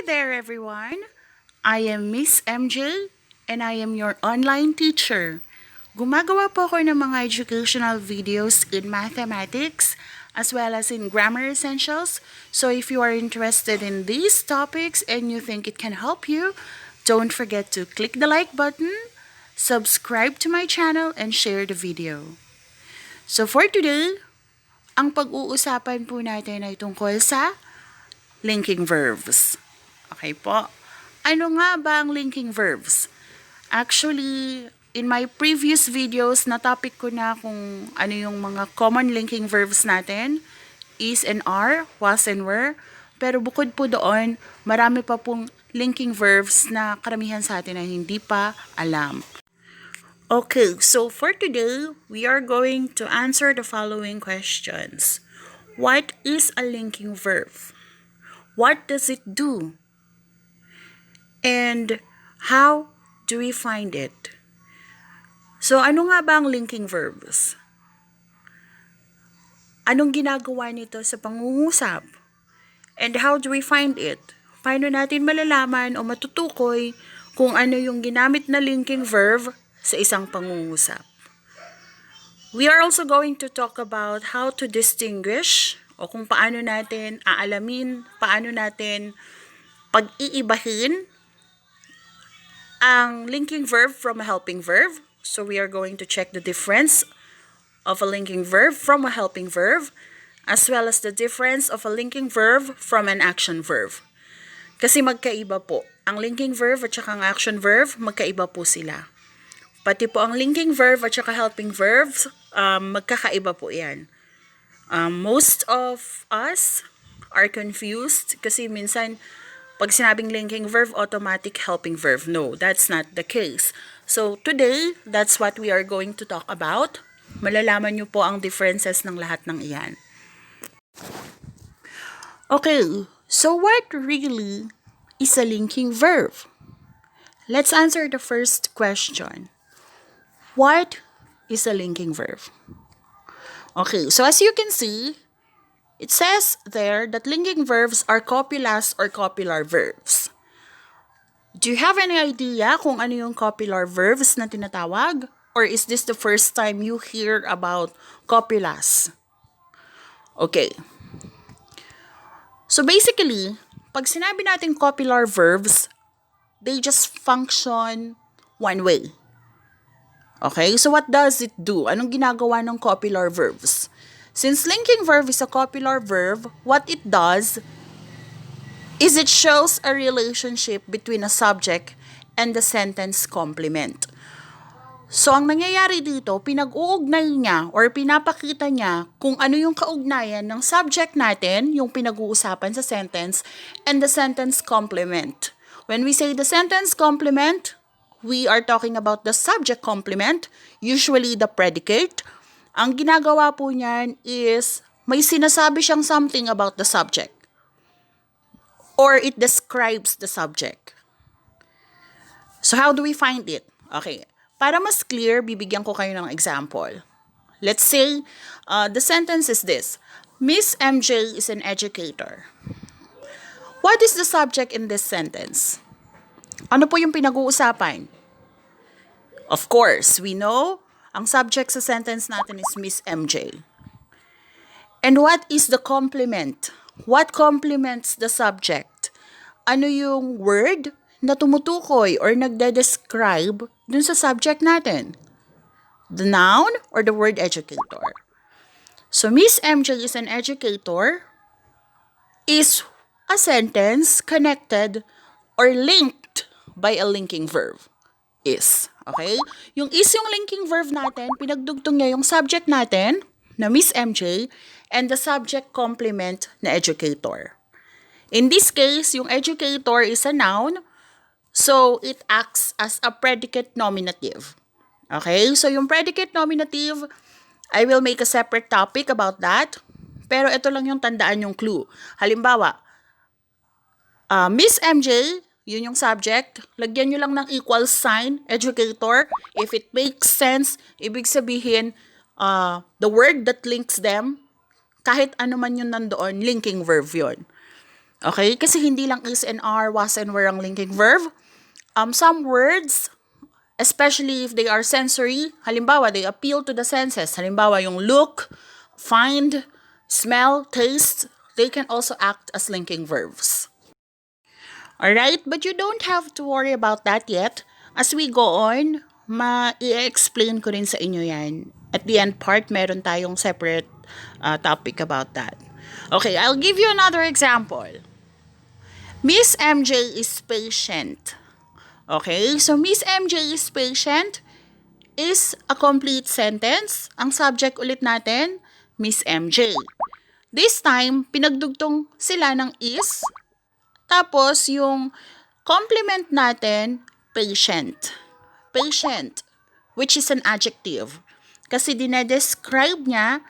there, everyone. I am Miss MJ and I am your online teacher. Gumagawa po ako ng mga educational videos in mathematics as well as in grammar essentials. So if you are interested in these topics and you think it can help you, don't forget to click the like button, subscribe to my channel, and share the video. So for today, ang pag-uusapan po natin ay tungkol sa linking verbs. Okay po. Ano nga ba ang linking verbs? Actually, in my previous videos, na-topic ko na kung ano yung mga common linking verbs natin. Is and are, was and were. Pero bukod po doon, marami pa pong linking verbs na karamihan sa atin ay hindi pa alam. Okay, so for today, we are going to answer the following questions. What is a linking verb? What does it do? And how do we find it? So, ano nga ba ang linking verbs? Anong ginagawa nito sa pangungusap? And how do we find it? Paano natin malalaman o matutukoy kung ano yung ginamit na linking verb sa isang pangungusap? We are also going to talk about how to distinguish o kung paano natin aalamin, paano natin pag-iibahin ang linking verb from a helping verb. So we are going to check the difference of a linking verb from a helping verb, as well as the difference of a linking verb from an action verb. Kasi magkaiba po. Ang linking verb at saka ang action verb, magkaiba po sila. Pati po ang linking verb at saka helping verbs, magkakaiba po yan. Most of us are confused kasi minsan pag sinabing linking verb, automatic helping verb. No, that's not the case. So today, that's what we are going to talk about. Malalaman nyo po ang differences ng lahat ng iyan. Okay, so what really is a linking verb? Let's answer the first question. What is a linking verb? Okay, so as you can see, it says there that linking verbs are copulous or copular verbs. Do you have any idea kung ano yung copular verbs na tinatawag? Or is this the first time you hear about copulous? Okay. So basically, pag sinabi natin copular verbs, they just function one way. Okay, so what does it do? Anong ginagawa ng copular verbs? Since linking verb is a copular verb, what it does is it shows a relationship between a subject and the sentence complement. So, ang nangyayari dito, pinag-uugnay niya or pinapakita niya kung ano yung kaugnayan ng subject natin, yung pinag-uusapan sa sentence, and the sentence complement. When we say the sentence complement, we are talking about the subject complement, usually the predicate. Ang ginagawa po niyan is may sinasabi siyang something about the subject or it describes the subject. So how do we find it? Okay, para mas clear, bibigyan ko kayo ng example. Let's say the sentence is this: Miss MJ is an educator. What is the subject in this sentence? Ano po yung pinag-uusapan? Of course, we know ang subject sa sentence natin is Miss MJ. And what is the complement? What complements the subject? Ano yung word na tumutukoy or nagde-describe dun sa subject natin? The noun or the word educator? So, Miss MJ is an educator is a sentence connected or linked by a linking verb. Is. Okay? Yung is yung linking verb natin, pinagdugtong niya yung subject natin na Miss MJ and the subject complement na educator. In this case, yung educator is a noun, so it acts as a predicate nominative. Okay? So yung predicate nominative, I will make a separate topic about that. Pero ito lang yung tandaan yung clue. Halimbawa, Miss MJ, yun yung subject, lagyan nyo lang ng equal sign, educator. If it makes sense, ibig sabihin, the word that links them, kahit ano man yun nandoon, linking verb yun. Okay? Kasi hindi lang is and are, was and were ang linking verb. Some words, especially if they are sensory, halimbawa, they appeal to the senses. Halimbawa, yung look, find, smell, taste, they can also act as linking verbs. Alright? But you don't have to worry about that yet. As we go on, i-explain ko rin sa inyo yan. At the end part, meron tayong separate topic about that. Okay, I'll give you another example. Miss MJ is patient. Okay, so Miss MJ is patient is a complete sentence. Ang subject ulit natin, Miss MJ. This time, pinagdugtong sila ng is. Tapos, yung complement natin, patient. Patient, which is an adjective. Kasi dinedescribe niya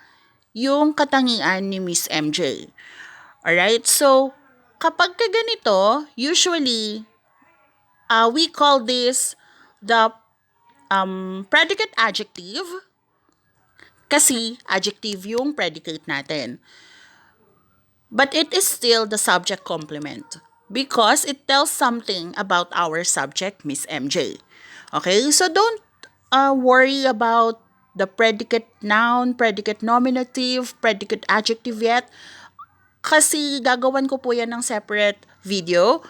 yung katangian ni Miss MJ. Alright, so, kapag ka ganito, usually, we call this the predicate adjective kasi adjective yung predicate natin. But it is still the subject complement because it tells something about our subject, Miss MJ. Okay, so don't worry about the predicate noun, predicate nominative, predicate adjective yet. Kasi gagawan ko po yan ng separate video.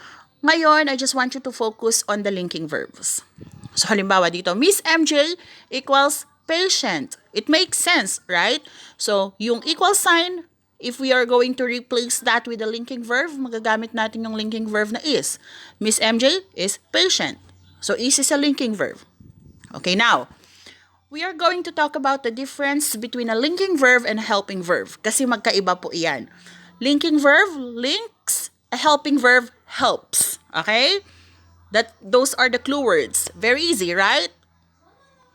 Ngayon, I just want you to focus on the linking verbs. So, halimbawa dito, Miss MJ equals patient. It makes sense, right? So, yung equal sign, if we are going to replace that with a linking verb, magagamit natin yung linking verb na is. Miss MJ is patient. So, is a linking verb. Okay, now, we are going to talk about the difference between a linking verb and a helping verb. Kasi magkaiba po iyan. Linking verb links, a helping verb helps. Okay? Those are the clue words. Very easy, right?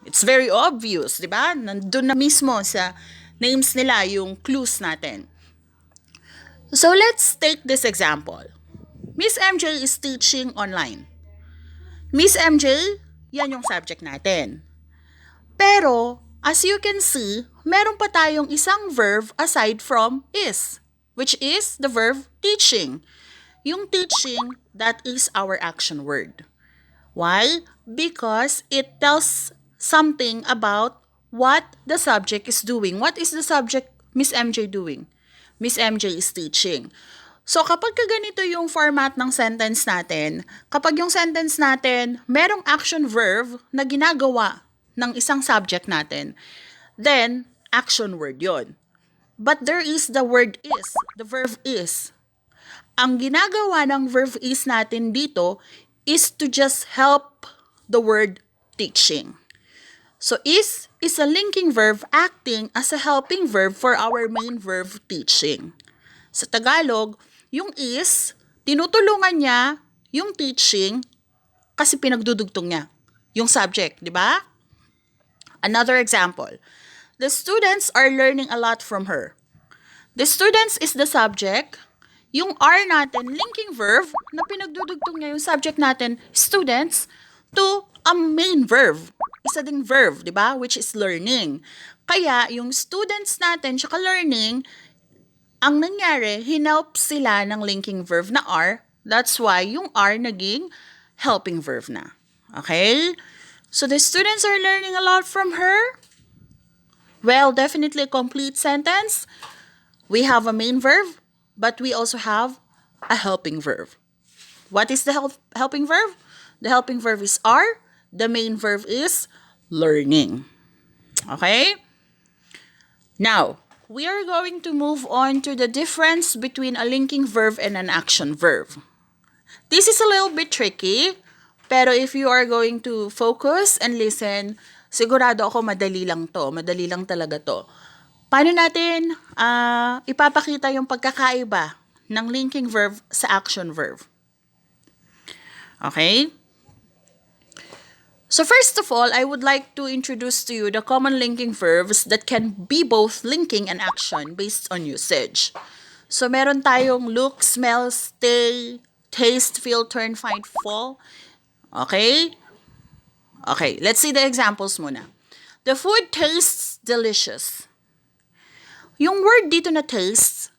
It's very obvious, di ba? Nandun na mismo sa names nila yung clues natin. So let's take this example. Miss MJ is teaching online. Miss MJ, yan yung subject natin. Pero, as you can see, meron pa tayong isang verb aside from is, which is the verb teaching. Yung teaching, that is our action word. Why? Because it tells something about what the subject is doing. What is the subject Miss MJ doing? Miss MJ is teaching. So, kapag ganito yung format ng sentence natin, kapag yung sentence natin, merong action verb na ginagawa ng isang subject natin, then, action word yon. But there is the word is, the verb is. Ang ginagawa ng verb is natin dito is to just help the word teaching. So, is a linking verb acting as a helping verb for our main verb teaching. Sa Tagalog, yung is, tinutulungan niya yung teaching kasi pinagdudugtong niya yung subject, di ba? Another example. The students are learning a lot from her. The students is the subject. Yung are natin, linking verb, na pinagdudugtong niya yung subject natin, students, to a main verb. Isa ding verb, di ba? Which is learning. Kaya, yung students natin, tsaka learning, ang nangyari, hinelp sila ng linking verb na are. That's why yung are naging helping verb na. Okay? So, the students are learning a lot from her. Well, definitely a complete sentence. We have a main verb, but we also have a helping verb. What is the helping verb? The helping verb is are. The main verb is learning. Okay? Now, we are going to move on to the difference between a linking verb and an action verb. This is a little bit tricky, pero if you are going to focus and listen, sigurado ako madali lang to. Madali lang talaga to. Paano natin ipapakita yung pagkakaiba ng linking verb sa action verb? Okay? So first of all, I would like to introduce to you the common linking verbs that can be both linking and action based on usage. So meron tayong look, smell, stay, taste, feel, turn, find, fall. Okay? Okay, let's see the examples muna. The food tastes delicious. Yung word dito na taste,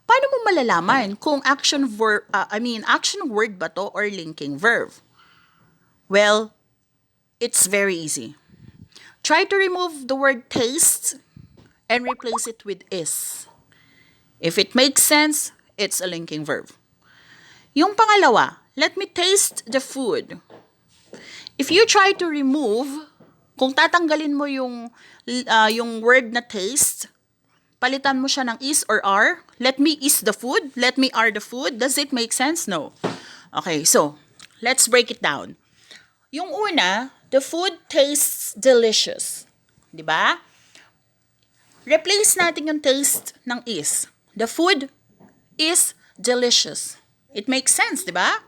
Paano mo malalaman kung action word ba to or linking verb? Well, it's very easy. Try to remove the word taste and replace it with is. If it makes sense, it's a linking verb. Yung pangalawa, let me taste the food. If you try to remove, kung tatanggalin mo yung word na taste, palitan mo siya ng is or are, let me is the food, let me are the food, does it make sense? No. Okay, so, let's break it down. Yung una, the food tastes delicious. Di ba? Replace natin yung taste ng is. The food is delicious. It makes sense, di ba?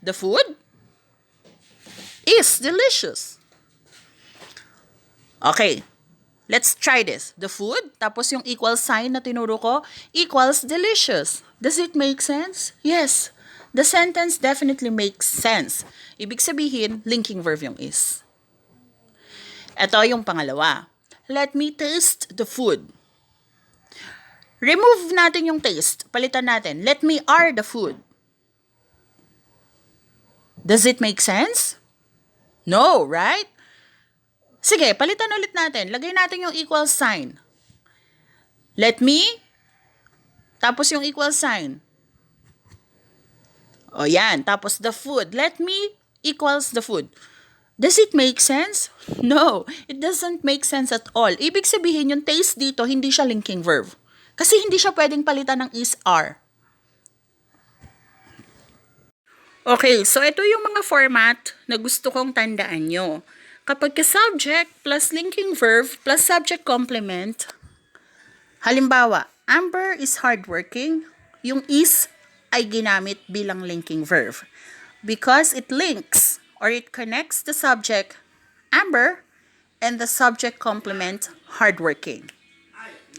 The food is delicious. Okay, let's try this. The food, tapos yung equal sign na tinuro ko, equals delicious. Does it make sense? Yes. The sentence definitely makes sense. Ibig sabihin, linking verb yung is. Ito yung pangalawa. Let me taste the food. Remove natin yung taste. Palitan natin. Let me are the food. Does it make sense? No, right? Sige, palitan ulit natin. Lagay natin yung equal sign. Let me, tapos yung equal sign. O yan, tapos the food. Let me equals the food. Does it make sense? No, it doesn't make sense at all. Ibig sabihin, yung taste dito, hindi siya linking verb. Kasi hindi siya pwedeng palitan ng is, are. Okay, so ito yung mga format na gusto kong tandaan nyo. Kapag ka-subject plus linking verb plus subject complement, halimbawa, Amber is hardworking, yung is ay ginamit bilang linking verb because it links or it connects the subject, Amber, and the subject complement, hardworking.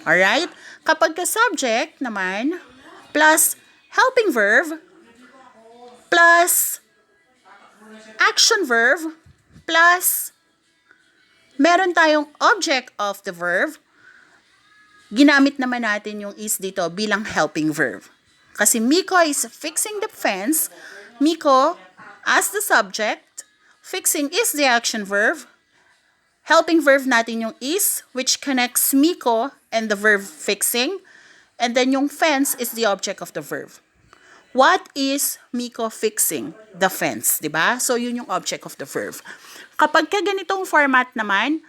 Alright? Kapag ka-subject naman, plus helping verb, plus action verb, plus meron tayong object of the verb, ginamit naman natin yung is dito bilang helping verb. Kasi Miko is fixing the fence, Miko as the subject, fixing is the action verb, helping verb natin yung is, which connects Miko and the verb fixing, and then yung fence is the object of the verb. What is Miko fixing? The fence, di ba? So, yun yung object of the verb. Kapag ka ganitong format naman,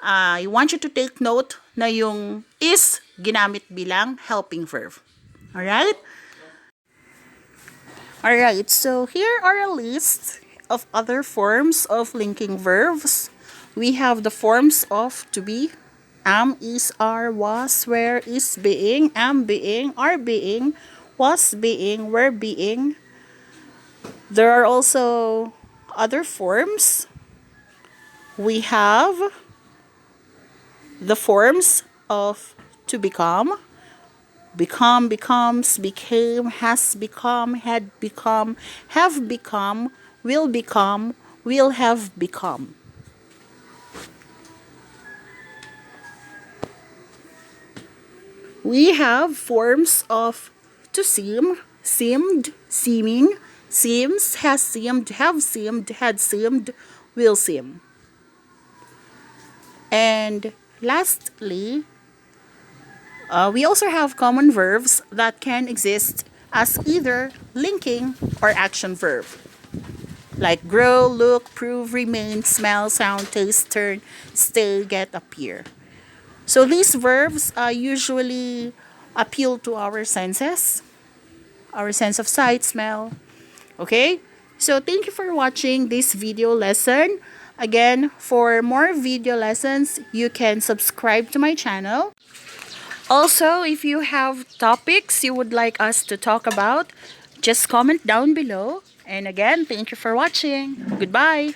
I want you to take note na yung is ginamit bilang helping verb. Alright? Alright, so here are a list of other forms of linking verbs. We have the forms of to be, am, is, are, was, were, is being, am being, are being, was being, were being. There are also other forms. We have the forms of to become, becomes, became, has become, had become, have become, will have become. We have forms of to seem, seemed, seeming, seems, has seemed, have seemed, had seemed, will seem. And lastly, we also have common verbs that can exist as either linking or action verb. Like grow, look, prove, remain, smell, sound, taste, turn, stay, get, appear. So these verbs usually appeal to our senses, our sense of sight, smell. Okay? So thank you for watching this video lesson. Again, for more video lessons, you can subscribe to my channel. Also, if you have topics you would like us to talk about, just comment down below. And again, thank you for watching. Goodbye.